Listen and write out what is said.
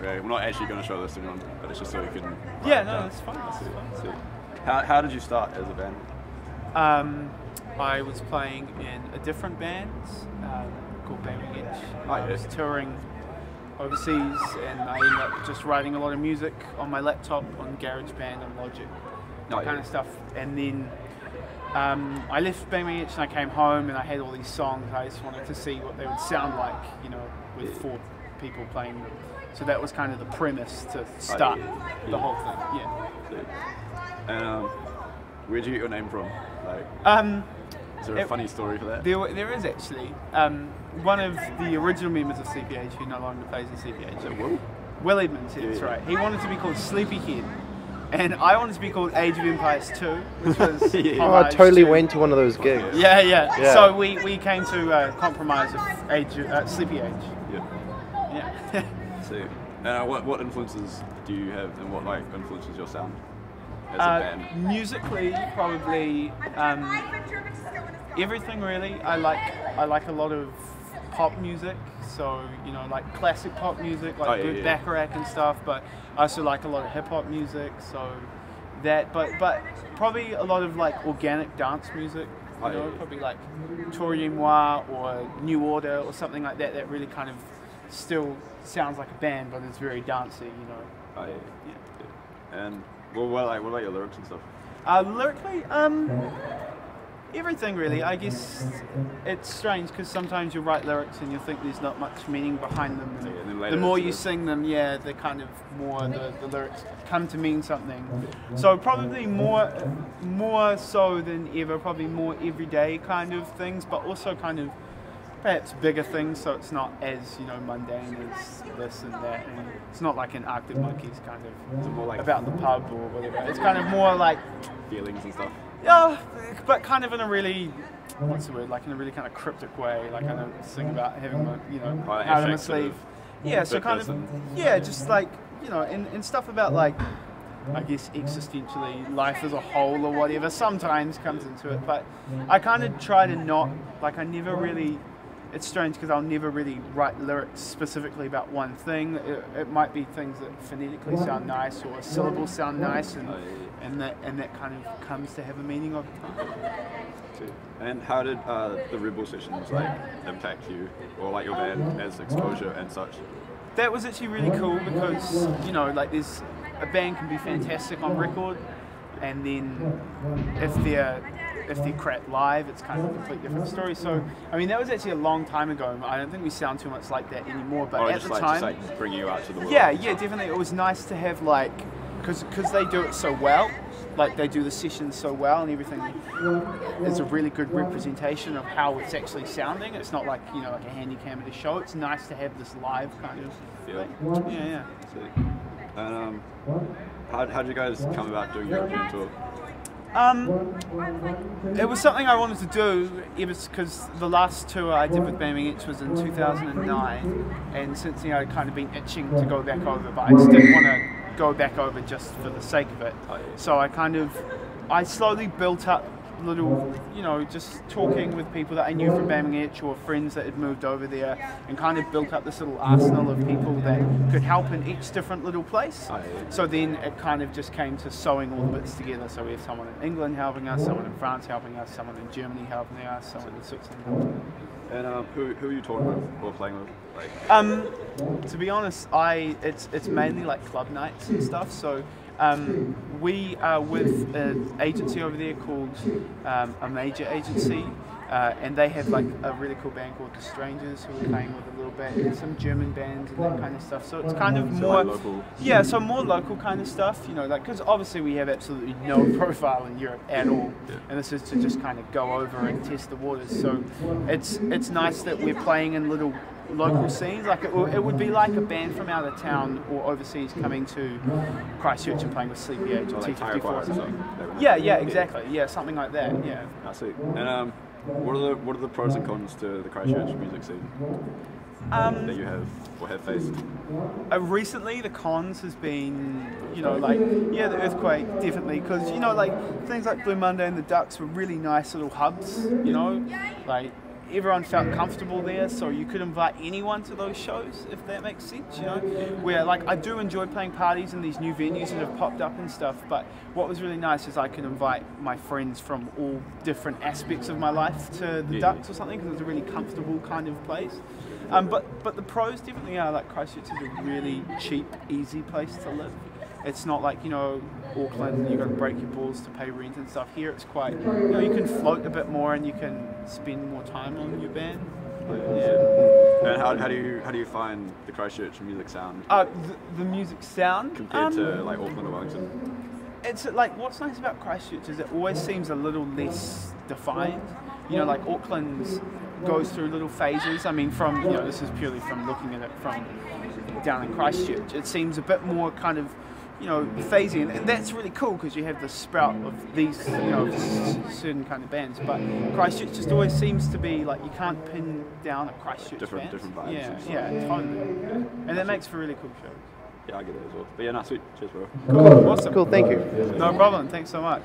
Okay, we're not actually going to show this to anyone, but it's just so you can... Yeah, no, it's fun. It's fun. How did you start as a band? I was playing in a different band called Banging Edge. I was touring overseas, and I ended up just writing a lot of music on my laptop on GarageBand and Logic, that kind of stuff. And then I left Banging Edge and I came home and I had all these songs. I just wanted to see what they would sound like, you know, with 4 people playing them. So that was kind of the premise to start the whole thing. Yeah. And where did you get your name from? Like, is there a funny story for that? There is actually. One of the original members of CPH, who no longer plays in CPH, Will Edmonds, that's right. He wanted to be called Sleepyhead, and I wanted to be called Age of Empires 2, which was I totally went to one of those gigs. Yeah. So we came to compromise of Sleepy Age. Yeah. So, what influences do you have, and what influences your sound as a band? Musically, probably everything really. I like a lot of pop music, so like classic pop music, like Burt Bacharach and stuff. But I also like a lot of hip hop music, so that. But probably a lot of like organic dance music. Probably like Tori Moi or New Order or something like that. That really kind of still sounds like a band, but it's very dancey. And what about your lyrics and stuff? Lyrically, everything really. I guess it's strange because sometimes you write lyrics and you think there's not much meaning behind them. And the more you sing them, the kind of more the lyrics come to mean something. So probably more so than ever, probably more everyday kind of things, but also kind of perhaps bigger things, so it's not as mundane as this and that, and it's not like an Arctic Monkeys kind of more like about the pub or whatever. It's kind of more like feelings and stuff. Yeah, but kind of in a really, what's the word? Like in a really kind of cryptic way. Like I don't sing about having out on my sleeve. Yeah, so kind of just like and stuff about like I guess existentially life as a whole or whatever sometimes comes into it, but I kind of try to not I never really. It's strange because I'll never really write lyrics specifically about one thing. It might be things that phonetically sound nice or syllables sound nice, and that kind of comes to have a meaning over time. And how did the Rebel sessions impact you or your band as exposure and such? That was actually really cool because there's a band can be fantastic on record, and then if they're crap live, it's kind of a completely different story. So, I mean, that was actually a long time ago. I don't think we sound too much like that anymore. But at the time, just bringing you out to the world. Yeah, definitely. It was nice to have because they do it so well. Like they do the sessions so well, and everything is a really good representation of how it's actually sounding. It's not like like a handy cam at a show. It's nice to have this live kind of thing. Yeah. And how did you guys come about doing your European tour? It was something I wanted to do because the last tour I did with Banging Edge was in 2009, and since then I'd kind of been itching to go back over, but I just didn't want to go back over just for the sake of it. So I slowly built up little, just talking with people that I knew from Banging Edge or friends that had moved over there, and kind of built up this little arsenal of people that could help in each different little place. So then it kind of just came to sewing all the bits together. So we have someone in England helping us, someone in France helping us, someone in Germany helping us, someone in Switzerland helping us. And who are you talking with or playing with? To be honest, it's mainly like club nights and stuff. So we are with an agency over there called a major agency, and they have a really cool band called The Strangers who are playing with a little band, and some German bands and that kind of stuff. So it's kind of more local. Yeah, so more local kind of stuff. Because obviously we have absolutely no profile in Europe at all, and this is to just kind of go over and test the waters. So it's nice that we're playing in little local scenes. It would be like a band from out of town or overseas coming to Christchurch and playing with Sleepyhead or T54 or something. Yeah, exactly. Yeah, something like that. Yeah. I see. And what are the pros and cons to the Christchurch music scene that you have or have faced? Recently, the cons has been, the earthquake, definitely, because things like Blue Monday and the Ducks were really nice little hubs. everyone felt comfortable there, so you could invite anyone to those shows, if that makes sense, you know. Where like I do enjoy playing parties in these new venues that have popped up and stuff, but what was really nice is I could invite my friends from all different aspects of my life to the Ducks or something, because it was a really comfortable kind of place. But the pros definitely are, like Christchurch is a really cheap, easy place to live. It's not like, you know, Auckland, you've got to break your balls to pay rent and stuff. Here it's quite, you know, you can float a bit more and you can spend more time on your band. Yeah. And how do you find the Christchurch music sound? The music sound? Compared to like Auckland or Wellington? It's like, what's nice about Christchurch is it always seems a little less defined. You know, like Auckland goes through little phases. I mean, from, you know, this is purely from looking at it from down in Christchurch. It seems a bit more kind of, you know, phasey, and that's really cool because you have the sprout of these, you know, certain kind of bands. But Christchurch just always seems to be like you can't pin down a Christchurch different vibes. Yeah, totally. And that makes for really cool shows. Yeah, I get it as well. But yeah, no, sweet. Cheers, bro. Cool. Awesome. Cool, thank you. No problem. Thanks so much.